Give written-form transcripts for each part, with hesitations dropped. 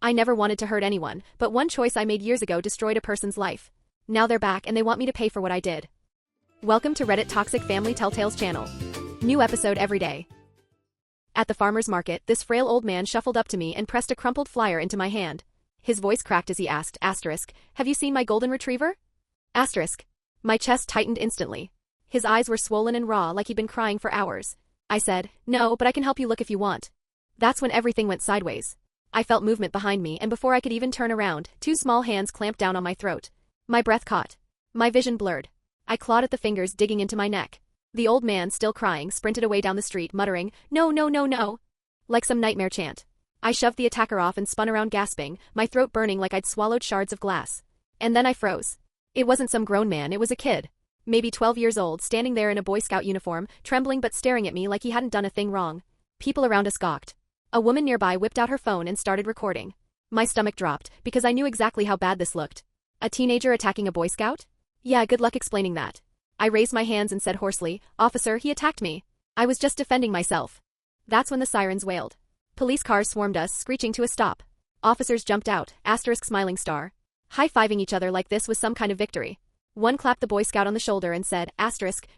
I never wanted to hurt anyone, but one choice I made years ago destroyed a person's life. Now they're back and they want me to pay for what I did. Welcome to Reddit Toxic Family Telltales channel. New episode every day. At the farmer's market, this frail old man shuffled up to me and pressed a crumpled flyer into my hand. His voice cracked as he asked, "Have you seen my golden retriever?" My chest tightened instantly. His eyes were swollen and raw like he'd been crying for hours. I said, "No, but I can help you look if you want." That's when everything went sideways. I felt movement behind me, and before I could even turn around, two small hands clamped down on my throat. My breath caught. My vision blurred. I clawed at the fingers digging into my neck. The old man, still crying, sprinted away down the street, muttering, "No, no, no, no," like some nightmare chant. I shoved the attacker off and spun around gasping, my throat burning like I'd swallowed shards of glass. And then I froze. It wasn't some grown man, it was a kid. Maybe 12 years old, standing there in a Boy Scout uniform, trembling but staring at me like he hadn't done a thing wrong. People around us gawked. A woman nearby whipped out her phone and started recording. My stomach dropped, because I knew exactly how bad this looked. A teenager attacking a Boy Scout? Yeah, good luck explaining that. I raised my hands and said hoarsely, "Officer, he attacked me. I was just defending myself." That's when the sirens wailed. Police cars swarmed us, screeching to a stop. Officers jumped out, smiling star. High-fiving each other like this was some kind of victory. One clapped the Boy Scout on the shoulder and said,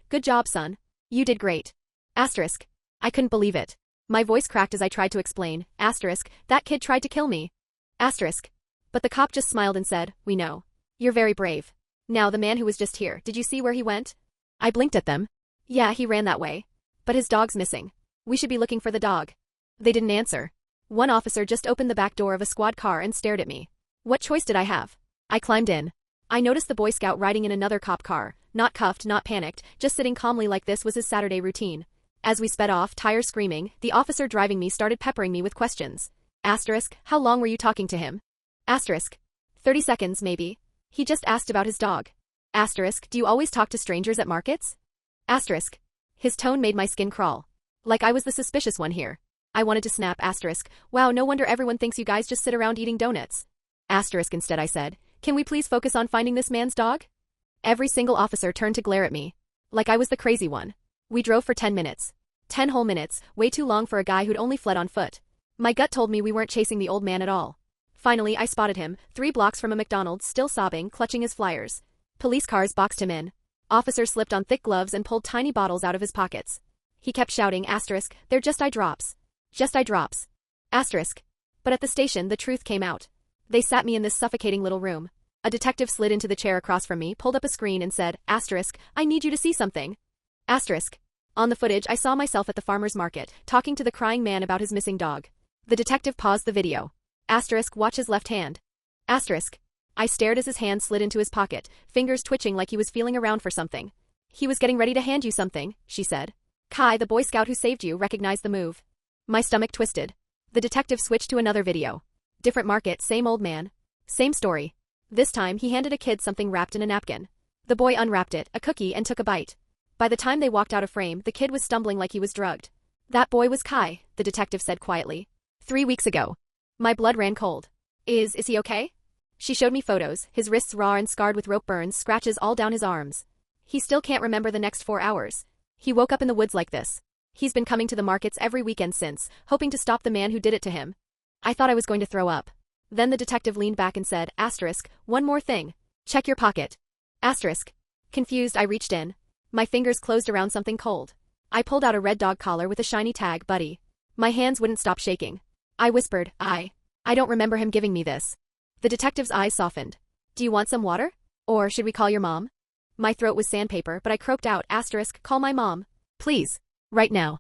"Good job, son. You did great." I couldn't believe it. My voice cracked as I tried to explain, "That kid tried to kill me." But the cop just smiled and said, "We know. You're very brave. Now the man who was just here, did you see where he went?" I blinked at them. "Yeah, he ran that way. But his dog's missing. We should be looking for the dog." They didn't answer. One officer just opened the back door of a squad car and stared at me. What choice did I have? I climbed in. I noticed the Boy Scout riding in another cop car, not cuffed, not panicked, just sitting calmly like this was his Saturday routine. As we sped off, tires screaming, the officer driving me started peppering me with questions. How long were you talking to him? 30 seconds, maybe. He just asked about his dog. Do you always talk to strangers at markets? His tone made my skin crawl. Like I was the suspicious one here. I wanted to snap, "Wow, no wonder everyone thinks you guys just sit around eating donuts." Instead I said, "Can we please focus on finding this man's dog?" Every single officer turned to glare at me. Like I was the crazy one. We drove for 10 minutes. 10 whole minutes, way too long for a guy who'd only fled on foot. My gut told me we weren't chasing the old man at all. Finally, I spotted him, 3 blocks from a McDonald's, still sobbing, clutching his flyers. Police cars boxed him in. Officers slipped on thick gloves and pulled tiny bottles out of his pockets. He kept shouting, "They're just eye drops. Just eye drops." But at the station, the truth came out. They sat me in this suffocating little room. A detective slid into the chair across from me, pulled up a screen and said, "I need you to see something." On the footage, I saw myself at the farmer's market, talking to the crying man about his missing dog. The detective paused the video. Watch his left hand. I stared as his hand slid into his pocket, fingers twitching like he was feeling around for something. "He was getting ready to hand you something," she said. "Kai, the Boy Scout who saved you, recognized the move." My stomach twisted. The detective switched to another video. Different market, same old man. Same story. This time, he handed a kid something wrapped in a napkin. The boy unwrapped it, a cookie, and took a bite. By the time they walked out of frame, the kid was stumbling like he was drugged. "That boy was Kai," the detective said quietly. 3 weeks ago. My blood ran cold. Is he okay?" She showed me photos, his wrists raw and scarred with rope burns, scratches all down his arms. "He still can't remember the next 4 hours. He woke up in the woods like this. He's been coming to the markets every weekend since, hoping to stop the man who did it to him." I thought I was going to throw up. Then the detective leaned back and said, "One more thing. Check your pocket." Confused, I reached in. My fingers closed around something cold. I pulled out a red dog collar with a shiny tag, "Buddy." My hands wouldn't stop shaking. I whispered, I don't remember him giving me this." The detective's eyes softened. "Do you want some water? Or should we call your mom?" My throat was sandpaper, but I croaked out, "Call my mom. Please. Right now."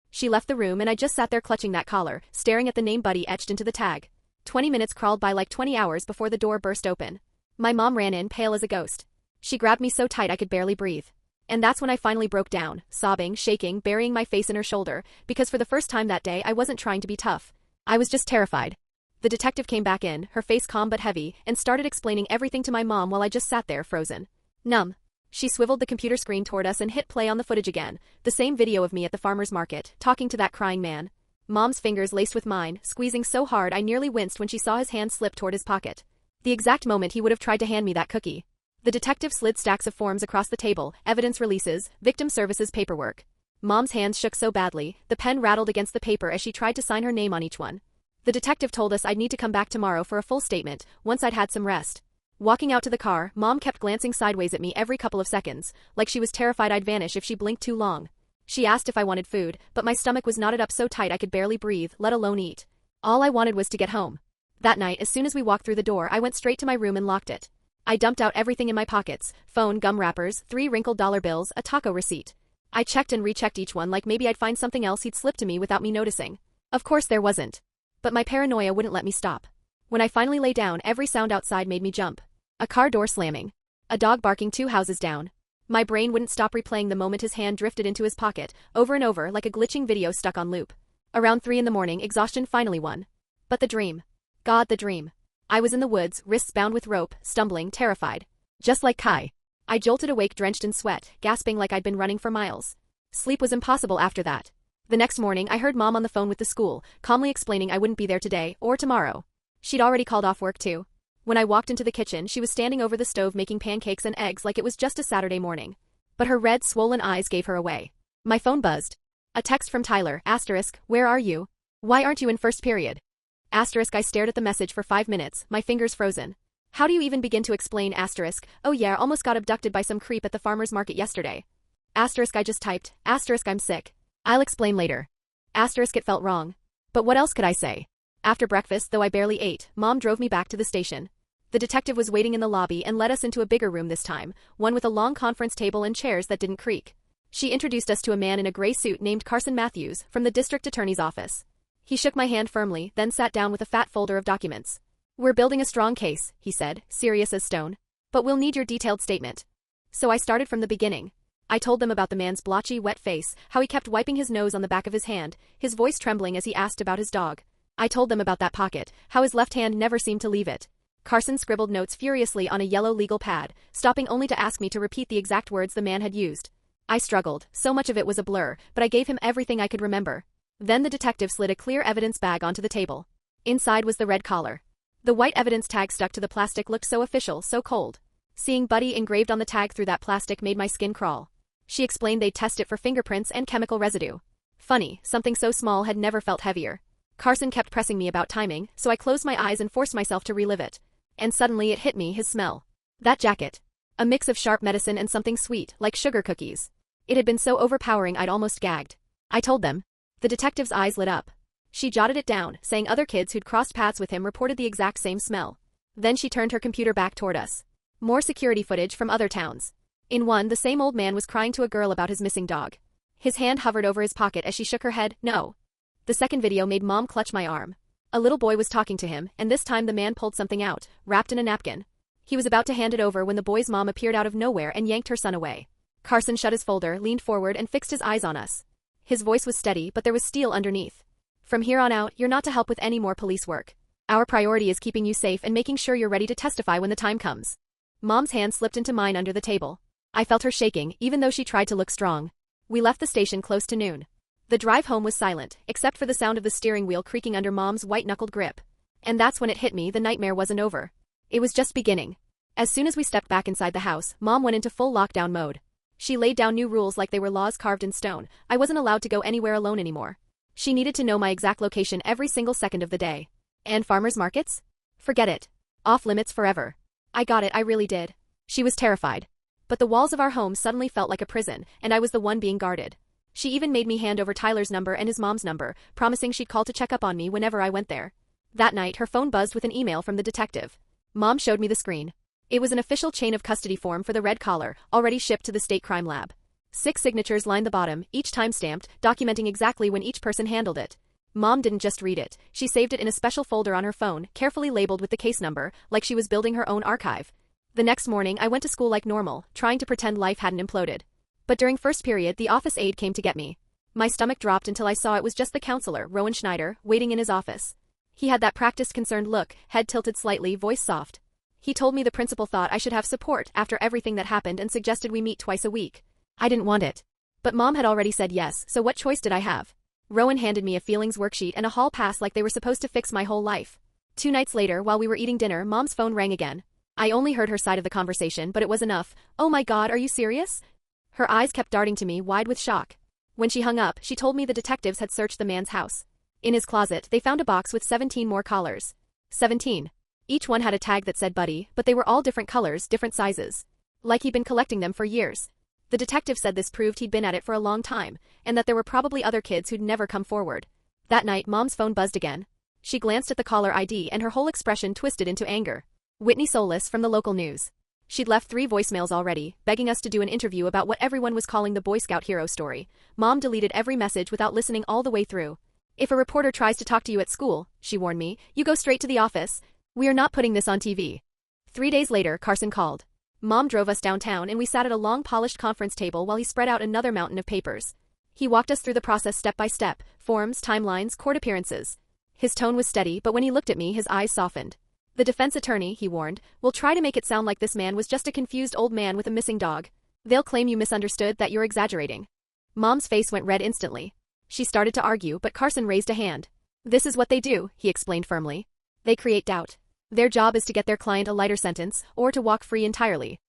She left the room and I just sat there clutching that collar, staring at the name Buddy etched into the tag. 20 minutes crawled by like 20 hours before the door burst open. My mom ran in, pale as a ghost. She grabbed me so tight I could barely breathe. And that's when I finally broke down, sobbing, shaking, burying my face in her shoulder, because for the first time that day I wasn't trying to be tough. I was just terrified. The detective came back in, her face calm but heavy, and started explaining everything to my mom while I just sat there frozen. Numb. She swiveled the computer screen toward us and hit play on the footage again, the same video of me at the farmer's market, talking to that crying man. Mom's fingers laced with mine, squeezing so hard I nearly winced when she saw his hand slip toward his pocket. The exact moment he would have tried to hand me that cookie. The detective slid stacks of forms across the table, evidence releases, victim services paperwork. Mom's hands shook so badly, the pen rattled against the paper as she tried to sign her name on each one. The detective told us I'd need to come back tomorrow for a full statement, once I'd had some rest. Walking out to the car, Mom kept glancing sideways at me every couple of seconds, like she was terrified I'd vanish if she blinked too long. She asked if I wanted food, but my stomach was knotted up so tight I could barely breathe, let alone eat. All I wanted was to get home. That night, as soon as we walked through the door, I went straight to my room and locked it. I dumped out everything in my pockets: phone, gum wrappers, 3 wrinkled dollar bills, a taco receipt. I checked and rechecked each one like maybe I'd find something else he'd slipped to me without me noticing. Of course there wasn't. But my paranoia wouldn't let me stop. When I finally lay down, every sound outside made me jump. A car door slamming. A dog barking 2 houses down. My brain wouldn't stop replaying the moment his hand drifted into his pocket, over and over like a glitching video stuck on loop. Around 3 in the morning, exhaustion finally won. But the dream. God, the dream. I was in the woods, wrists bound with rope, stumbling, terrified. Just like Kai. I jolted awake drenched in sweat, gasping like I'd been running for miles. Sleep was impossible after that. The next morning, I heard Mom on the phone with the school, calmly explaining I wouldn't be there today, or tomorrow. She'd already called off work too. When I walked into the kitchen, she was standing over the stove making pancakes and eggs like it was just a Saturday morning. But her red, swollen eyes gave her away. My phone buzzed. A text from Tyler, *, where are you? Why aren't you in first period? *, I stared at the message for 5 minutes, my fingers frozen. How do you even begin to explain *, oh yeah, almost got abducted by some creep at the farmer's market yesterday. *, I just typed, *, I'm sick. I'll explain later. *, it felt wrong. But what else could I say? After breakfast, though I barely ate, Mom drove me back to the station. The detective was waiting in the lobby and led us into a bigger room this time, one with a long conference table and chairs that didn't creak. She introduced us to a man in a gray suit named Carson Matthews, from the district attorney's office. He shook my hand firmly, then sat down with a fat folder of documents. We're building a strong case, he said, serious as stone. But we'll need your detailed statement. So I started from the beginning. I told them about the man's blotchy, wet face, how he kept wiping his nose on the back of his hand, his voice trembling as he asked about his dog. I told them about that pocket, how his left hand never seemed to leave it. Carson scribbled notes furiously on a yellow legal pad, stopping only to ask me to repeat the exact words the man had used. I struggled, so much of it was a blur, but I gave him everything I could remember. Then the detective slid a clear evidence bag onto the table. Inside was the red collar. The white evidence tag stuck to the plastic looked so official, so cold. Seeing Buddy engraved on the tag through that plastic made my skin crawl. She explained they'd test it for fingerprints and chemical residue. Funny, something so small had never felt heavier. Carson kept pressing me about timing, so I closed my eyes and forced myself to relive it. And suddenly it hit me, his smell. That jacket. A mix of sharp medicine and something sweet, like sugar cookies. It had been so overpowering I'd almost gagged. I told them. The detective's eyes lit up. She jotted it down, saying other kids who'd crossed paths with him reported the exact same smell. Then she turned her computer back toward us. More security footage from other towns. In one, the same old man was crying to a girl about his missing dog. His hand hovered over his pocket as she shook her head, no. The second video made Mom clutch my arm. A little boy was talking to him, and this time the man pulled something out, wrapped in a napkin. He was about to hand it over when the boy's mom appeared out of nowhere and yanked her son away. Carson shut his folder, leaned forward, and fixed his eyes on us. His voice was steady, but there was steel underneath. From here on out, you're not to help with any more police work. Our priority is keeping you safe and making sure you're ready to testify when the time comes. Mom's hand slipped into mine under the table. I felt her shaking, even though she tried to look strong. We left the station close to noon. The drive home was silent, except for the sound of the steering wheel creaking under Mom's white-knuckled grip. And that's when it hit me, the nightmare wasn't over. It was just beginning. As soon as we stepped back inside the house, Mom went into full lockdown mode. She laid down new rules like they were laws carved in stone. I wasn't allowed to go anywhere alone anymore. She needed to know my exact location every single second of the day. And farmers markets? Forget it. Off limits forever. I got it, I really did. She was terrified. But the walls of our home suddenly felt like a prison, and I was the one being guarded. She even made me hand over Tyler's number and his mom's number, promising she'd call to check up on me whenever I went there. That night, her phone buzzed with an email from the detective. Mom showed me the screen. It was an official chain of custody form for the red collar, already shipped to the state crime lab. 6 signatures lined the bottom, each time-stamped, documenting exactly when each person handled it. Mom didn't just read it, she saved it in a special folder on her phone, carefully labeled with the case number, like she was building her own archive. The next morning, I went to school like normal, trying to pretend life hadn't imploded. But during first period, the office aide came to get me. My stomach dropped until I saw it was just the counselor, Rowan Schneider, waiting in his office. He had that practiced concerned look, head tilted slightly, voice soft. He told me the principal thought I should have support after everything that happened and suggested we meet twice a week. I didn't want it. But Mom had already said yes, so what choice did I have? Rowan handed me a feelings worksheet and a hall pass like they were supposed to fix my whole life. 2 nights later, while we were eating dinner, Mom's phone rang again. I only heard her side of the conversation, but it was enough. Oh my God, are you serious? Her eyes kept darting to me, wide with shock. When she hung up, she told me the detectives had searched the man's house. In his closet, they found a box with 17 more collars. 17. Each one had a tag that said Buddy, but they were all different colors, different sizes. Like he'd been collecting them for years. The detective said this proved he'd been at it for a long time, and that there were probably other kids who'd never come forward. That night, Mom's phone buzzed again. She glanced at the caller ID and her whole expression twisted into anger. Whitney Solis from the local news. She'd left 3 voicemails already, begging us to do an interview about what everyone was calling the Boy Scout hero story. Mom deleted every message without listening all the way through. If a reporter tries to talk to you at school, she warned me, you go straight to the office. We are not putting this on TV. 3 days later, Carson called. Mom drove us downtown and we sat at a long polished conference table while he spread out another mountain of papers. He walked us through the process step by step, forms, timelines, court appearances. His tone was steady, but when he looked at me, his eyes softened. The defense attorney, he warned, will try to make it sound like this man was just a confused old man with a missing dog. They'll claim you misunderstood, that you're exaggerating. Mom's face went red instantly. She started to argue, but Carson raised a hand. This is what they do, he explained firmly. They create doubt. Their job is to get their client a lighter sentence, or to walk free entirely.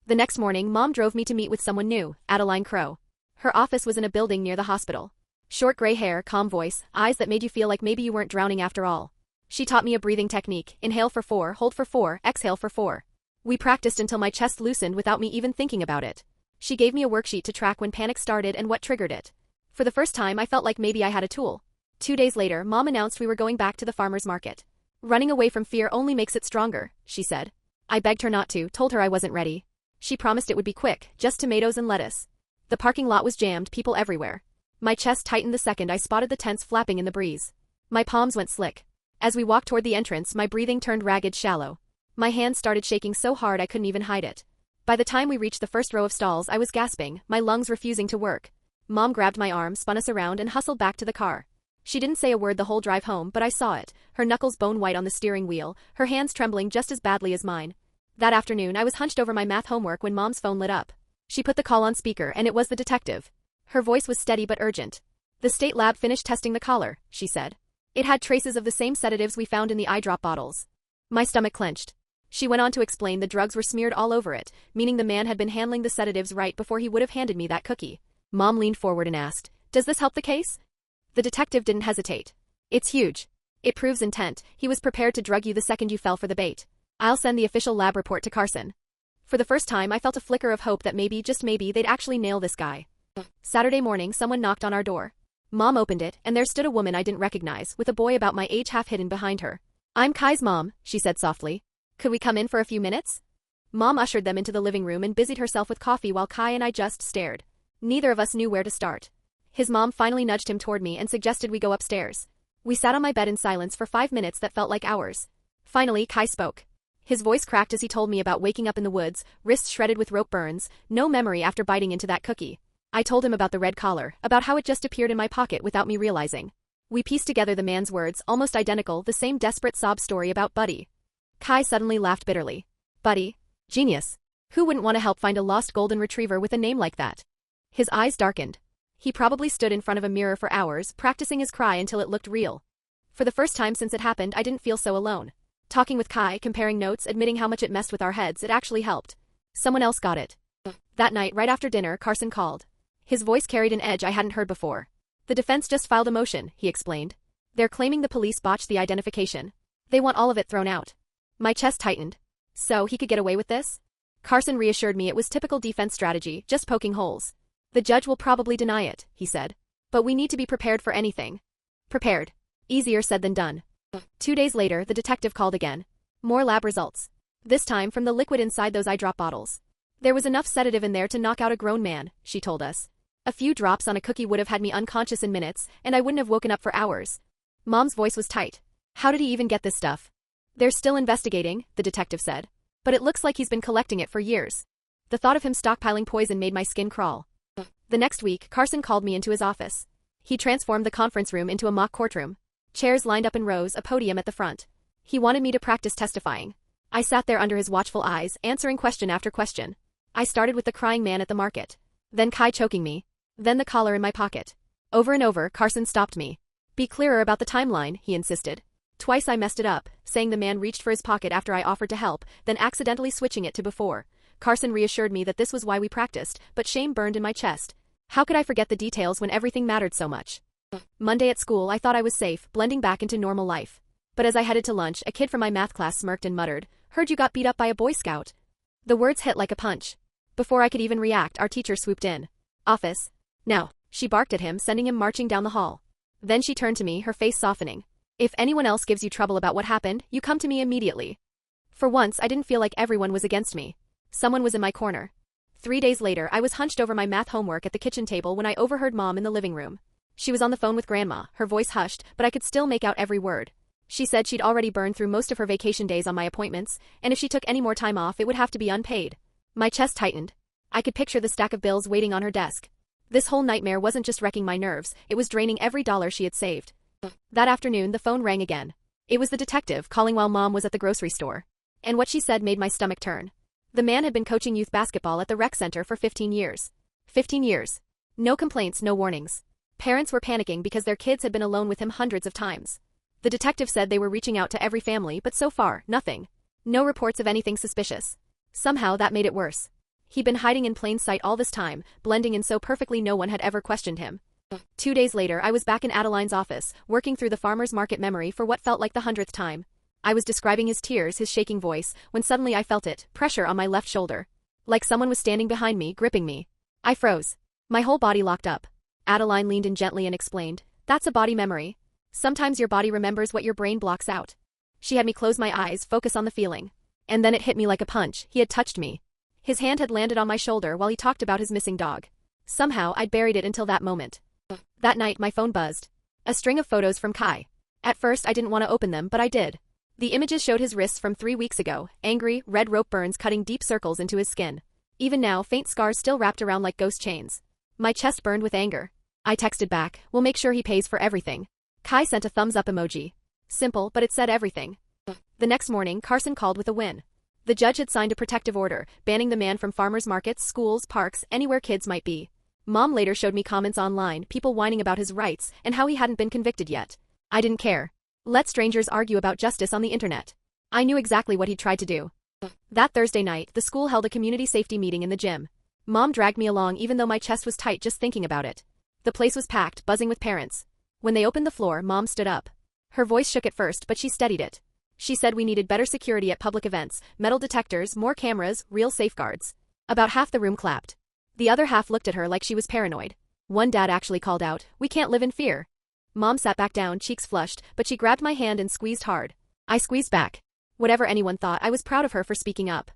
The next morning, Mom drove me to meet with someone new, Adeline Crow. Her office was in a building near the hospital. Short gray hair, calm voice, eyes that made you feel like maybe you weren't drowning after all. She taught me a breathing technique, inhale for 4, hold for 4, exhale for 4. We practiced until my chest loosened without me even thinking about it. She gave me a worksheet to track when panic started and what triggered it. For the first time I felt like maybe I had a tool. 2 days later, Mom announced we were going back to the farmer's market. Running away from fear only makes it stronger, she said. I begged her not to, told her I wasn't ready. She promised it would be quick, just tomatoes and lettuce. The parking lot was jammed, people everywhere. My chest tightened the second I spotted the tents flapping in the breeze. My palms went slick. As we walked toward the entrance, my breathing turned ragged, shallow. My hands started shaking so hard I couldn't even hide it. By the time we reached the first row of stalls, I was gasping, my lungs refusing to work. Mom grabbed my arm, spun us around, and hustled back to the car. She didn't say a word the whole drive home, but I saw it, her knuckles bone white on the steering wheel, her hands trembling just as badly as mine. That afternoon, I was hunched over my math homework when Mom's phone lit up. She put the call on speaker, and it was the detective. Her voice was steady but urgent. The state lab finished testing the collar, she said. It had traces of the same sedatives we found in the eye drop bottles. My stomach clenched. She went on to explain the drugs were smeared all over it, meaning the man had been handling the sedatives right before he would have handed me that cookie. Mom leaned forward and asked, "Does this help the case?" The detective didn't hesitate. "It's huge. It proves intent. He was prepared to drug you the second you fell for the bait. I'll send the official lab report to Carson." For the first time, I felt a flicker of hope that maybe, just maybe, they'd actually nail this guy. Saturday morning, someone knocked on our door. Mom opened it, and there stood a woman I didn't recognize, with a boy about my age half hidden behind her. "I'm Kai's mom," she said softly. "Could we come in for a few minutes?" Mom ushered them into the living room and busied herself with coffee while Kai and I just stared. Neither of us knew where to start. His mom finally nudged him toward me and suggested we go upstairs. We sat on my bed in silence for 5 minutes that felt like hours. Finally, Kai spoke. His voice cracked as he told me about waking up in the woods, wrists shredded with rope burns, no memory after biting into that cookie. I told him about the red collar, about how it just appeared in my pocket without me realizing. We pieced together the man's words, almost identical, the same desperate sob story about Buddy. Kai suddenly laughed bitterly. "Buddy? Genius. Who wouldn't want to help find a lost golden retriever with a name like that?" His eyes darkened. He probably stood in front of a mirror for hours, practicing his cry until it looked real. For the first time since it happened, I didn't feel so alone. Talking with Kai, comparing notes, admitting how much it messed with our heads, it actually helped. Someone else got it. That night, right after dinner, Carson called. His voice carried an edge I hadn't heard before. "The defense just filed a motion," he explained. "They're claiming the police botched the identification. They want all of it thrown out." My chest tightened. So he could get away with this? Carson reassured me it was typical defense strategy, just poking holes. "The judge will probably deny it," he said. "But we need to be prepared for anything." Prepared. Easier said than done. 2 days later, the detective called again. More lab results. This time from the liquid inside those eye drop bottles. "There was enough sedative in there to knock out a grown man," she told us. "A few drops on a cookie would have had me unconscious in minutes, and I wouldn't have woken up for hours." Mom's voice was tight. "How did he even get this stuff?" "They're still investigating," the detective said. "But it looks like he's been collecting it for years." The thought of him stockpiling poison made my skin crawl. The next week, Carson called me into his office. He transformed the conference room into a mock courtroom. Chairs lined up in rows, a podium at the front. He wanted me to practice testifying. I sat there under his watchful eyes, answering question after question. I started with the crying man at the market. Then Kai choking me. Then the collar in my pocket. Over and over, Carson stopped me. "Be clearer about the timeline," he insisted. Twice I messed it up, saying the man reached for his pocket after I offered to help, then accidentally switching it to before. Carson reassured me that this was why we practiced, but shame burned in my chest. How could I forget the details when everything mattered so much? Monday at school, I thought I was safe, blending back into normal life. But as I headed to lunch, a kid from my math class smirked and muttered, "Heard you got beat up by a Boy Scout." The words hit like a punch. Before I could even react, our teacher swooped in. "Office. Now." She barked at him, sending him marching down the hall. Then she turned to me, her face softening. "If anyone else gives you trouble about what happened, you come to me immediately." For once, I didn't feel like everyone was against me. Someone was in my corner. 3 days later, I was hunched over my math homework at the kitchen table when I overheard Mom in the living room. She was on the phone with Grandma, her voice hushed, but I could still make out every word. She said she'd already burned through most of her vacation days on my appointments, and if she took any more time off, it would have to be unpaid. My chest tightened. I could picture the stack of bills waiting on her desk. This whole nightmare wasn't just wrecking my nerves, it was draining every dollar she had saved. That afternoon, the phone rang again. It was the detective calling while Mom was at the grocery store. And what she said made my stomach turn. The man had been coaching youth basketball at the rec center for 15 years. 15 years. No complaints, no warnings. Parents were panicking because their kids had been alone with him hundreds of times. The detective said they were reaching out to every family, but so far, nothing. No reports of anything suspicious. Somehow that made it worse. He'd been hiding in plain sight all this time, blending in so perfectly no one had ever questioned him. 2 days later, I was back in Adeline's office, working through the farmer's market memory for what felt like the 100th time. I was describing his tears, his shaking voice, when suddenly I felt it, pressure on my left shoulder. Like someone was standing behind me, gripping me. I froze. My whole body locked up. Adeline leaned in gently and explained, "That's a body memory. Sometimes your body remembers what your brain blocks out." She had me close my eyes, focus on the feeling. And then it hit me like a punch. He had touched me. His hand had landed on my shoulder while he talked about his missing dog. Somehow, I'd buried it until that moment. That night, my phone buzzed. A string of photos from Kai. At first, I didn't want to open them, but I did. The images showed his wrists from 3 weeks ago, angry, red rope burns cutting deep circles into his skin. Even now, faint scars still wrapped around like ghost chains. My chest burned with anger. I texted back, "We'll make sure he pays for everything." Kai sent a thumbs-up emoji. Simple, but it said everything. The next morning, Carson called with a win. The judge had signed a protective order, banning the man from farmers markets, schools, parks, anywhere kids might be. Mom later showed me comments online, people whining about his rights, and how he hadn't been convicted yet. I didn't care. Let strangers argue about justice on the internet. I knew exactly what he'd tried to do. That Thursday night, the school held a community safety meeting in the gym. Mom dragged me along even though my chest was tight just thinking about it. The place was packed, buzzing with parents. When they opened the floor, Mom stood up. Her voice shook at first, but she steadied it. She said we needed better security at public events, metal detectors, more cameras, real safeguards. About half the room clapped. The other half looked at her like she was paranoid. One dad actually called out, "We can't live in fear." Mom sat back down, cheeks flushed, but she grabbed my hand and squeezed hard. I squeezed back. Whatever anyone thought, I was proud of her for speaking up.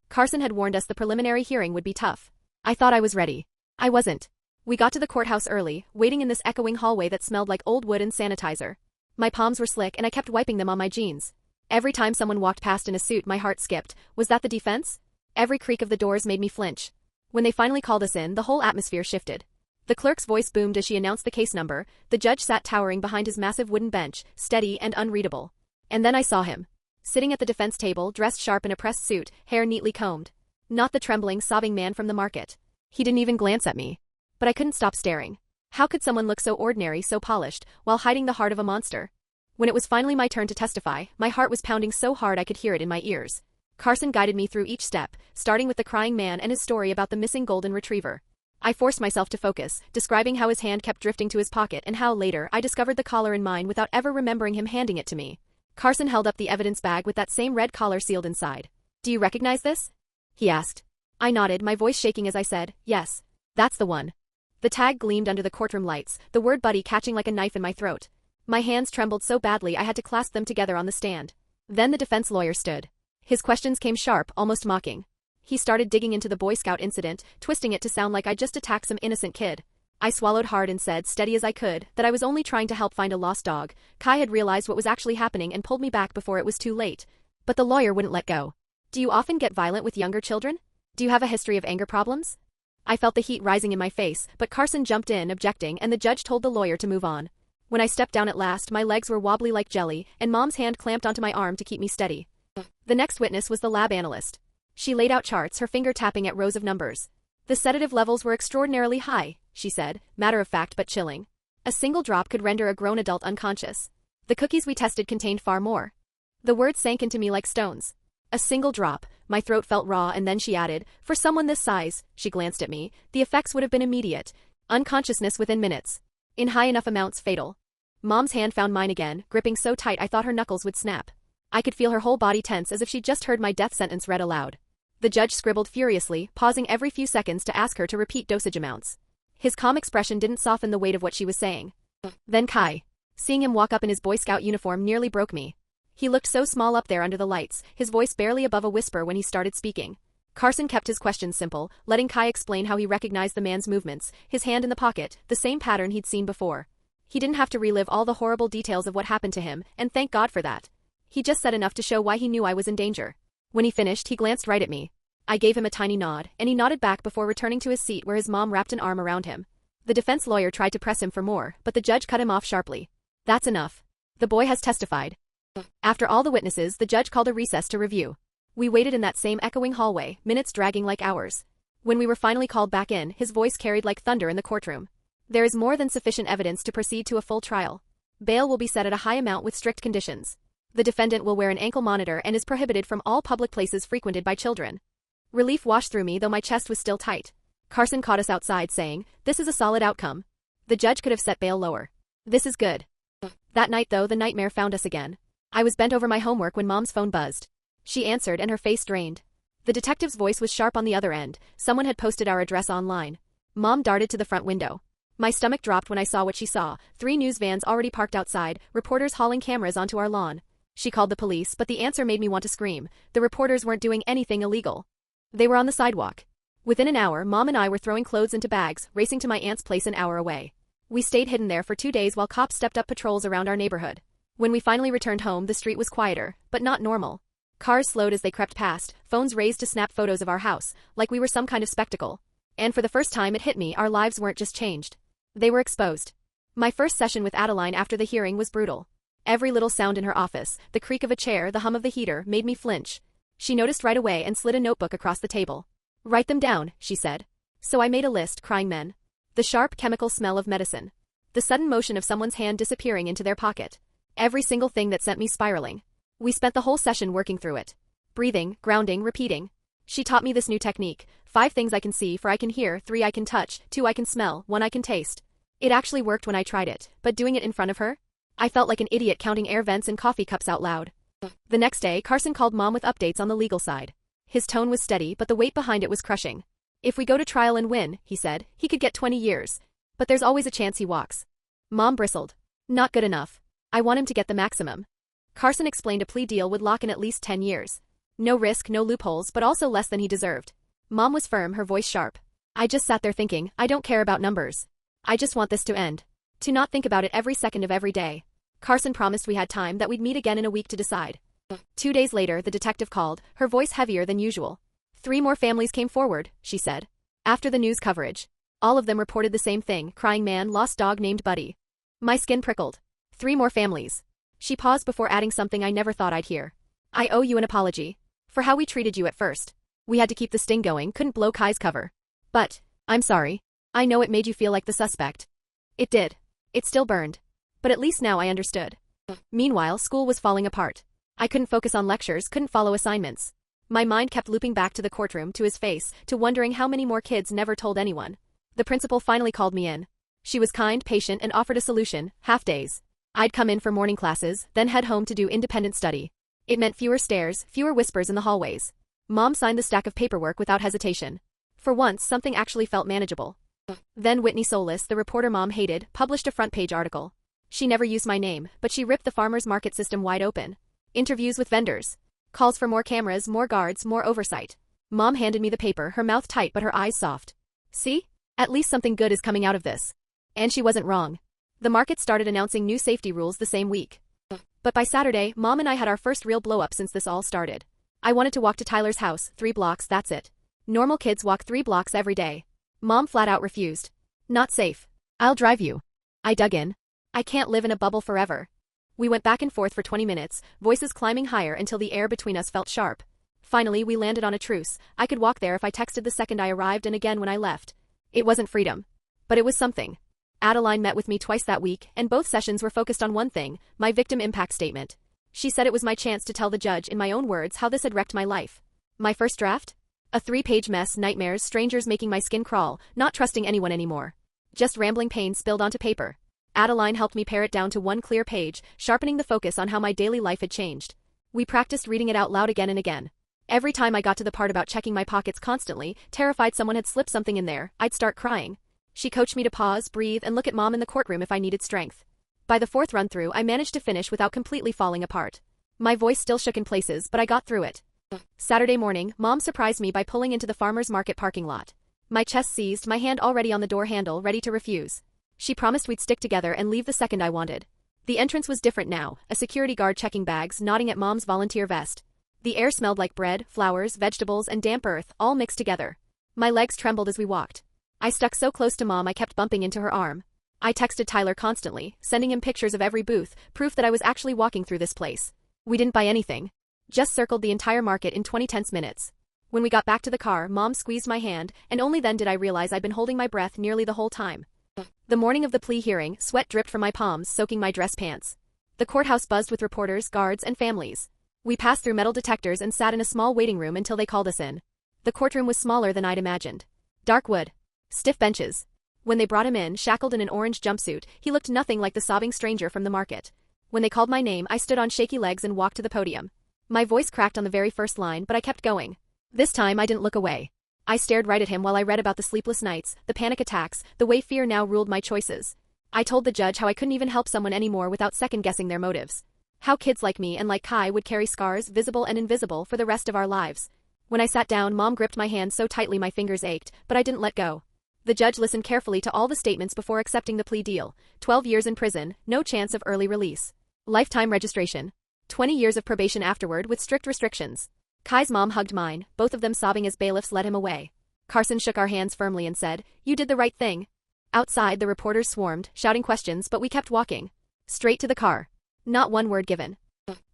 Carson had warned us the preliminary hearing would be tough. I thought I was ready. I wasn't. We got to the courthouse early, waiting in this echoing hallway that smelled like old wood and sanitizer. My palms were slick and I kept wiping them on my jeans. Every time someone walked past in a suit, my heart skipped. Was that the defense? Every creak of the doors made me flinch. When they finally called us in, the whole atmosphere shifted. The clerk's voice boomed as she announced the case number. The judge sat towering behind his massive wooden bench, steady and unreadable. And then I saw him. Sitting at the defense table, dressed sharp in a pressed suit, hair neatly combed. Not the trembling, sobbing man from the market. He didn't even glance at me. But I couldn't stop staring. How could someone look so ordinary, so polished, while hiding the heart of a monster? When it was finally my turn to testify, my heart was pounding so hard I could hear it in my ears. Carson guided me through each step, starting with the crying man and his story about the missing golden retriever. I forced myself to focus, describing how his hand kept drifting to his pocket and how later I discovered the collar in mine without ever remembering him handing it to me. Carson held up the evidence bag with that same red collar sealed inside. "Do you recognize this?" he asked. I nodded, my voice shaking as I said, "Yes. That's the one." The tag gleamed under the courtroom lights, the word buddy catching like a knife in my throat. My hands trembled so badly I had to clasp them together on the stand. Then the defense lawyer stood. His questions came sharp, almost mocking. He started digging into the Boy Scout incident, twisting it to sound like I'd just attacked some innocent kid. I swallowed hard and said, steady as I could, that I was only trying to help find a lost dog. Kai had realized what was actually happening and pulled me back before it was too late. But the lawyer wouldn't let go. "Do you often get violent with younger children? Do you have a history of anger problems?" I felt the heat rising in my face, but Carson jumped in, objecting, and the judge told the lawyer to move on. When I stepped down at last, my legs were wobbly like jelly, and Mom's hand clamped onto my arm to keep me steady. The next witness was the lab analyst. She laid out charts, her finger tapping at rows of numbers. "The sedative levels were extraordinarily high," she said, matter of fact but chilling. "A single drop could render a grown adult unconscious. The cookies we tested contained far more." The words sank into me like stones. A single drop. My throat felt raw, and then she added, "For someone this size," she glanced at me, "the effects would have been immediate. Unconsciousness within minutes." In high enough amounts, fatal. Mom's hand found mine again, gripping so tight I thought her knuckles would snap. I could feel her whole body tense as if she'd just heard my death sentence read aloud. The judge scribbled furiously, pausing every few seconds to ask her to repeat dosage amounts. His calm expression didn't soften the weight of what she was saying. Then Kai. Seeing him walk up in his Boy Scout uniform nearly broke me. He looked so small up there under the lights, his voice barely above a whisper when he started speaking. Carson kept his questions simple, letting Kai explain how he recognized the man's movements, his hand in the pocket, the same pattern he'd seen before. He didn't have to relive all the horrible details of what happened to him, and thank God for that. He just said enough to show why he knew I was in danger. When he finished, he glanced right at me. I gave him a tiny nod, and he nodded back before returning to his seat where his mom wrapped an arm around him. The defense lawyer tried to press him for more, but the judge cut him off sharply. That's enough. The boy has testified. After all the witnesses, the judge called a recess to review. We waited in that same echoing hallway, minutes dragging like hours. When we were finally called back in, his voice carried like thunder in the courtroom. There is more than sufficient evidence to proceed to a full trial. Bail will be set at a high amount with strict conditions. The defendant will wear an ankle monitor and is prohibited from all public places frequented by children. Relief washed through me, though my chest was still tight. Carson caught us outside, saying, "This is a solid outcome." The judge could have set bail lower. This is good. That night, though, the nightmare found us again. I was bent over my homework when Mom's phone buzzed. She answered and her face drained. The detective's voice was sharp on the other end. Someone had posted our address online. Mom darted to the front window. My stomach dropped when I saw what she saw. 3 news vans already parked outside, reporters hauling cameras onto our lawn. She called the police, but the answer made me want to scream. The reporters weren't doing anything illegal. They were on the sidewalk. Within an hour, Mom and I were throwing clothes into bags, racing to my aunt's place an hour away. We stayed hidden there for 2 days while cops stepped up patrols around our neighborhood. When we finally returned home, the street was quieter, but not normal. Cars slowed as they crept past, phones raised to snap photos of our house, like we were some kind of spectacle. And for the first time it hit me, our lives weren't just changed. They were exposed. My first session with Adeline after the hearing was brutal. Every little sound in her office, the creak of a chair, the hum of the heater, made me flinch. She noticed right away and slid a notebook across the table. "Write them down," she said. So I made a list, crying men. The sharp chemical smell of medicine. The sudden motion of someone's hand disappearing into their pocket. Every single thing that sent me spiraling. We spent the whole session working through it. Breathing, grounding, repeating. She taught me this new technique. 5 things I can see, 4 I can hear, 3 I can touch, 2 I can smell, 1 I can taste. It actually worked when I tried it, but doing it in front of her? I felt like an idiot counting air vents and coffee cups out loud. The next day, Carson called Mom with updates on the legal side. His tone was steady, but the weight behind it was crushing. "If we go to trial and win," he said, "he could get 20 years. But there's always a chance he walks." Mom bristled. "Not good enough. I want him to get the maximum." Carson explained a plea deal would lock in at least 10 years. No risk, no loopholes, but also less than he deserved. Mom was firm, her voice sharp. I just sat there thinking, I don't care about numbers. I just want this to end. To not think about it every second of every day. Carson promised we had time, that we'd meet again in a week to decide. 2 days later, the detective called, her voice heavier than usual. 3 more families came forward, she said. After the news coverage. All of them reported the same thing, crying man, lost dog named Buddy. My skin prickled. 3 more families. She paused before adding something I never thought I'd hear. I owe you an apology. For how we treated you at first. We had to keep the sting going, couldn't blow Kai's cover. But, I'm sorry. I know it made you feel like the suspect. It did. It still burned. But at least now I understood. Meanwhile, school was falling apart. I couldn't focus on lectures, couldn't follow assignments. My mind kept looping back to the courtroom, to his face, to wondering how many more kids never told anyone. The principal finally called me in. She was kind, patient, and offered a solution, half-days. I'd come in for morning classes, then head home to do independent study. It meant fewer stares, fewer whispers in the hallways. Mom signed the stack of paperwork without hesitation. For once, something actually felt manageable. Then Whitney Solis, the reporter Mom hated, published a front-page article. She never used my name, but she ripped the farmers market system wide open. Interviews with vendors. Calls for more cameras, more guards, more oversight. Mom handed me the paper, her mouth tight but her eyes soft. See? At least something good is coming out of this. And she wasn't wrong. The market started announcing new safety rules the same week. But by Saturday, Mom and I had our first real blow-up since this all started. I wanted to walk to Tyler's house, 3 blocks, that's it. Normal kids walk 3 blocks every day. Mom flat out refused. Not safe. I'll drive you. I dug in. I can't live in a bubble forever. We went back and forth for 20 minutes, voices climbing higher until the air between us felt sharp. Finally, we landed on a truce. I could walk there if I texted the second I arrived and again when I left. It wasn't freedom. But it was something. Adeline met with me twice that week, and both sessions were focused on one thing, my victim impact statement. She said it was my chance to tell the judge in my own words how this had wrecked my life. My first draft? A 3-page mess, nightmares, strangers making my skin crawl, not trusting anyone anymore. Just rambling pain spilled onto paper. Adeline helped me pare it down to one clear page, sharpening the focus on how my daily life had changed. We practiced reading it out loud again and again. Every time I got to the part about checking my pockets constantly, terrified someone had slipped something in there, I'd start crying. She coached me to pause, breathe, and look at Mom in the courtroom if I needed strength. By the fourth run-through, I managed to finish without completely falling apart. My voice still shook in places, but I got through it. Saturday morning, Mom surprised me by pulling into the farmer's market parking lot. My chest seized, my hand already on the door handle, ready to refuse. She promised we'd stick together and leave the second I wanted. The entrance was different now, a security guard checking bags, nodding at Mom's volunteer vest. The air smelled like bread, flowers, vegetables, and damp earth, all mixed together. My legs trembled as we walked. I stuck so close to Mom I kept bumping into her arm. I texted Tyler constantly, sending him pictures of every booth, proof that I was actually walking through this place. We didn't buy anything. Just circled the entire market in 20 tense minutes. When we got back to the car, Mom squeezed my hand, and only then did I realize I'd been holding my breath nearly the whole time. The morning of the plea hearing, sweat dripped from my palms, soaking my dress pants. The courthouse buzzed with reporters, guards, and families. We passed through metal detectors and sat in a small waiting room until they called us in. The courtroom was smaller than I'd imagined. Dark wood. Stiff benches. When they brought him in, shackled in an orange jumpsuit, he looked nothing like the sobbing stranger from the market. When they called my name, I stood on shaky legs and walked to the podium. My voice cracked on the very first line, but I kept going. This time I didn't look away. I stared right at him while I read about the sleepless nights, the panic attacks, the way fear now ruled my choices. I told the judge how I couldn't even help someone anymore without second-guessing their motives. How kids like me and like Kai would carry scars, visible and invisible, for the rest of our lives. When I sat down, Mom gripped my hand so tightly my fingers ached, but I didn't let go. The judge listened carefully to all the statements before accepting the plea deal. 12 years in prison, no chance of early release. Lifetime registration. 20 years of probation afterward with strict restrictions. Kai's mom hugged mine, both of them sobbing as bailiffs led him away. Carson shook our hands firmly and said, "You did the right thing." Outside, the reporters swarmed, shouting questions, but we kept walking. Straight to the car. Not one word given.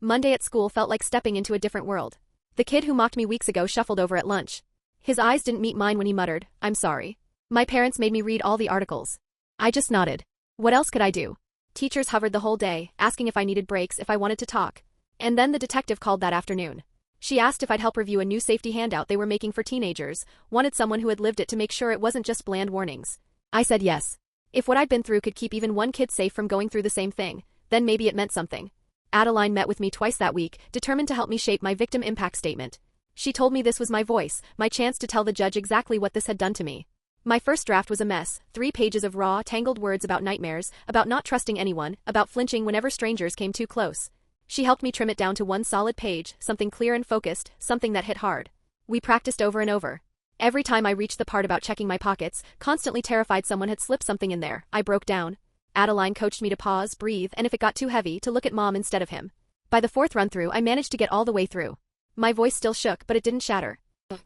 Monday at school felt like stepping into a different world. The kid who mocked me weeks ago shuffled over at lunch. His eyes didn't meet mine when he muttered, "I'm sorry." My parents made me read all the articles. I just nodded. What else could I do? Teachers hovered the whole day, asking if I needed breaks, if I wanted to talk. And then the detective called that afternoon. She asked if I'd help review a new safety handout they were making for teenagers, wanted someone who had lived it to make sure it wasn't just bland warnings. I said yes. If what I'd been through could keep even one kid safe from going through the same thing, then maybe it meant something. Adeline met with me twice that week, determined to help me shape my victim impact statement. She told me this was my voice, my chance to tell the judge exactly what this had done to me. My first draft was a mess, 3 pages of raw, tangled words about nightmares, about not trusting anyone, about flinching whenever strangers came too close. She helped me trim it down to one solid page, something clear and focused, something that hit hard. We practiced over and over. Every time I reached the part about checking my pockets, constantly terrified someone had slipped something in there, I broke down. Adeline coached me to pause, breathe, and if it got too heavy, to look at Mom instead of him. By the 4th run-through, I managed to get all the way through. My voice still shook, but it didn't shatter.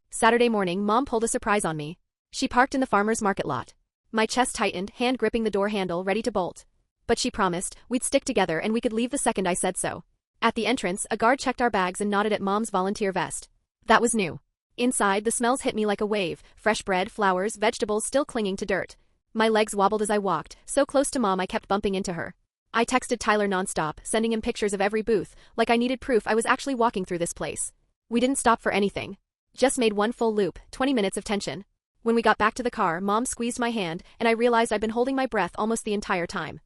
Saturday morning, Mom pulled a surprise on me. She parked in the farmer's market lot. My chest tightened, hand gripping the door handle, ready to bolt. But she promised, we'd stick together and we could leave the second I said so. At the entrance, a guard checked our bags and nodded at Mom's volunteer vest. That was new. Inside, the smells hit me like a wave, fresh bread, flowers, vegetables still clinging to dirt. My legs wobbled as I walked, so close to Mom I kept bumping into her. I texted Tyler nonstop, sending him pictures of every booth, like I needed proof I was actually walking through this place. We didn't stop for anything. Just made one full loop, 20 minutes of tension. When we got back to the car, Mom squeezed my hand, and I realized I'd been holding my breath almost the entire time.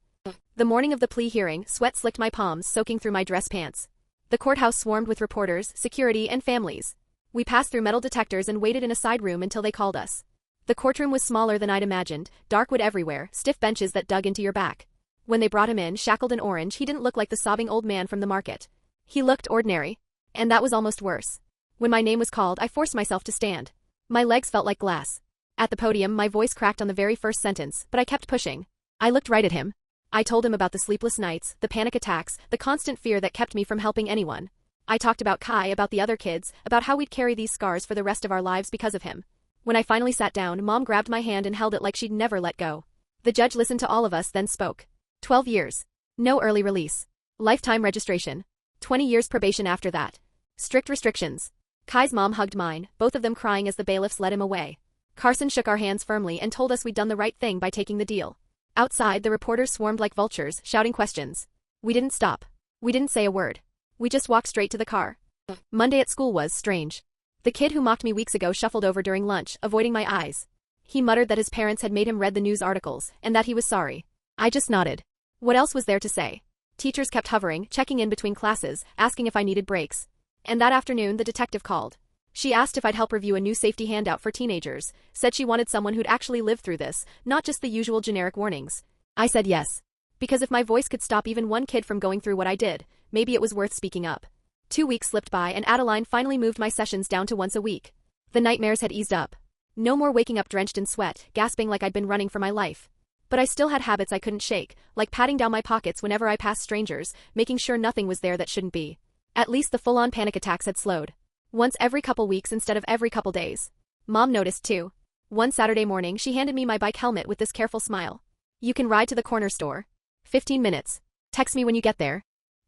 The morning of the plea hearing, sweat slicked my palms, soaking through my dress pants. The courthouse swarmed with reporters, security, and families. We passed through metal detectors and waited in a side room until they called us. The courtroom was smaller than I'd imagined, dark wood everywhere, stiff benches that dug into your back. When they brought him in, shackled in orange, he didn't look like the sobbing old man from the market. He looked ordinary. And that was almost worse. When my name was called, I forced myself to stand. My legs felt like glass. At the podium, my voice cracked on the very first sentence, but I kept pushing. I looked right at him. I told him about the sleepless nights, the panic attacks, the constant fear that kept me from helping anyone. I talked about Kai, about the other kids, about how we'd carry these scars for the rest of our lives because of him. When I finally sat down, Mom grabbed my hand and held it like she'd never let go. The judge listened to all of us, then spoke. 12 years. No early release. Lifetime registration. 20 years probation after that. Strict restrictions. Kai's mom hugged mine, both of them crying as the bailiffs led him away. Carson shook our hands firmly and told us we'd done the right thing by taking the deal. Outside, the reporters swarmed like vultures, shouting questions. We didn't stop. We didn't say a word. We just walked straight to the car. Monday at school was strange. The kid who mocked me weeks ago shuffled over during lunch, avoiding my eyes. He muttered that his parents had made him read the news articles, and that he was sorry. I just nodded. What else was there to say? Teachers kept hovering, checking in between classes, asking if I needed breaks. And that afternoon the detective called. She asked if I'd help review a new safety handout for teenagers, said she wanted someone who'd actually lived through this, not just the usual generic warnings. I said yes. Because if my voice could stop even one kid from going through what I did, maybe it was worth speaking up. 2 weeks slipped by and Adeline finally moved my sessions down to once a week. The nightmares had eased up. No more waking up drenched in sweat, gasping like I'd been running for my life. But I still had habits I couldn't shake, like patting down my pockets whenever I passed strangers, making sure nothing was there that shouldn't be. At least the full-on panic attacks had slowed. Once every couple weeks instead of every couple days. Mom noticed too. One Saturday morning she handed me my bike helmet with this careful smile. You can ride to the corner store. 15 minutes. Text me when you get there.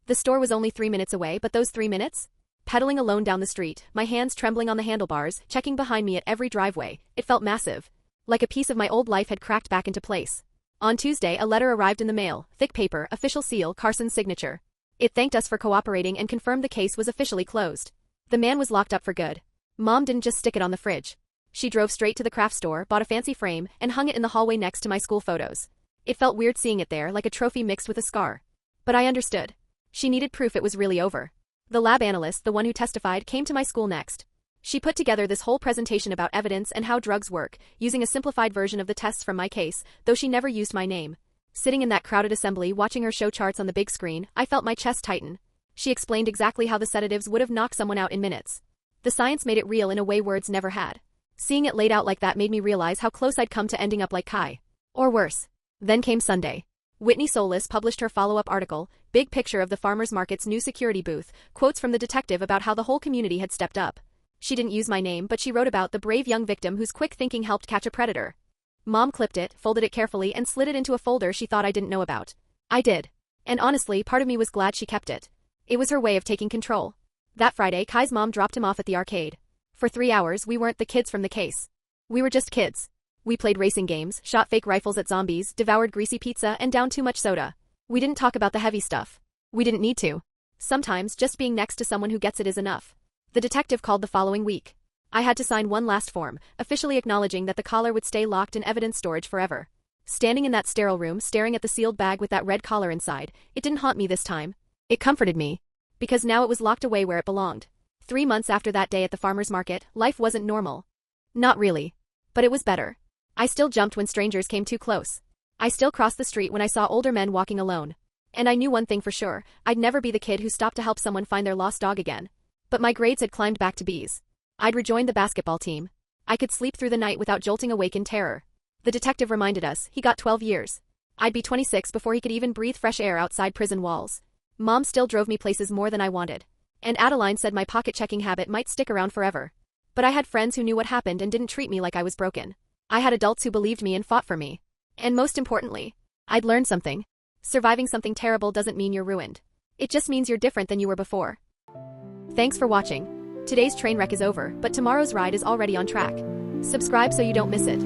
The store was only 3 minutes away, but those 3 minutes? Pedaling alone down the street, my hands trembling on the handlebars, checking behind me at every driveway, it felt massive. Like a piece of my old life had cracked back into place. On Tuesday a letter arrived in the mail, thick paper, official seal, Carson's signature. It thanked us for cooperating and confirmed the case was officially closed. The man was locked up for good. Mom didn't just stick it on the fridge. She drove straight to the craft store, bought a fancy frame, and hung it in the hallway next to my school photos. It felt weird seeing it there, like a trophy mixed with a scar. But I understood. She needed proof it was really over. The lab analyst, the one who testified, came to my school next. She put together this whole presentation about evidence and how drugs work, using a simplified version of the tests from my case, though she never used my name. Sitting in that crowded assembly watching her show charts on the big screen, I felt my chest tighten. She explained exactly how the sedatives would have knocked someone out in minutes. The science made it real in a way words never had. Seeing it laid out like that made me realize how close I'd come to ending up like Kai. Or worse. Then came Sunday. Whitney Solis published her follow-up article, big picture of the farmers market's new security booth, quotes from the detective about how the whole community had stepped up. She didn't use my name, but she wrote about the brave young victim whose quick thinking helped catch a predator. Mom clipped it, folded it carefully, and slid it into a folder she thought I didn't know about. I did. And honestly, part of me was glad she kept it. It was her way of taking control. That Friday, Kai's mom dropped him off at the arcade. For 3 hours, we weren't the kids from the case. We were just kids. We played racing games, shot fake rifles at zombies, devoured greasy pizza, and downed too much soda. We didn't talk about the heavy stuff. We didn't need to. Sometimes, just being next to someone who gets it is enough. The detective called the following week. I had to sign one last form, officially acknowledging that the collar would stay locked in evidence storage forever. Standing in that sterile room, staring at the sealed bag with that red collar inside, it didn't haunt me this time. It comforted me. Because now it was locked away where it belonged. 3 months after that day at the farmer's market, life wasn't normal. Not really. But it was better. I still jumped when strangers came too close. I still crossed the street when I saw older men walking alone. And I knew one thing for sure, I'd never be the kid who stopped to help someone find their lost dog again. But my grades had climbed back to B's. I'd rejoined the basketball team. I could sleep through the night without jolting awake in terror. The detective reminded us, he got 12 years. I'd be 26 before he could even breathe fresh air outside prison walls. Mom still drove me places more than I wanted. And Adeline said my pocket-checking habit might stick around forever. But I had friends who knew what happened and didn't treat me like I was broken. I had adults who believed me and fought for me. And most importantly, I'd learned something. Surviving something terrible doesn't mean you're ruined. It just means you're different than you were before. Thanks for watching. Today's train wreck is over, but tomorrow's ride is already on track. Subscribe so you don't miss it.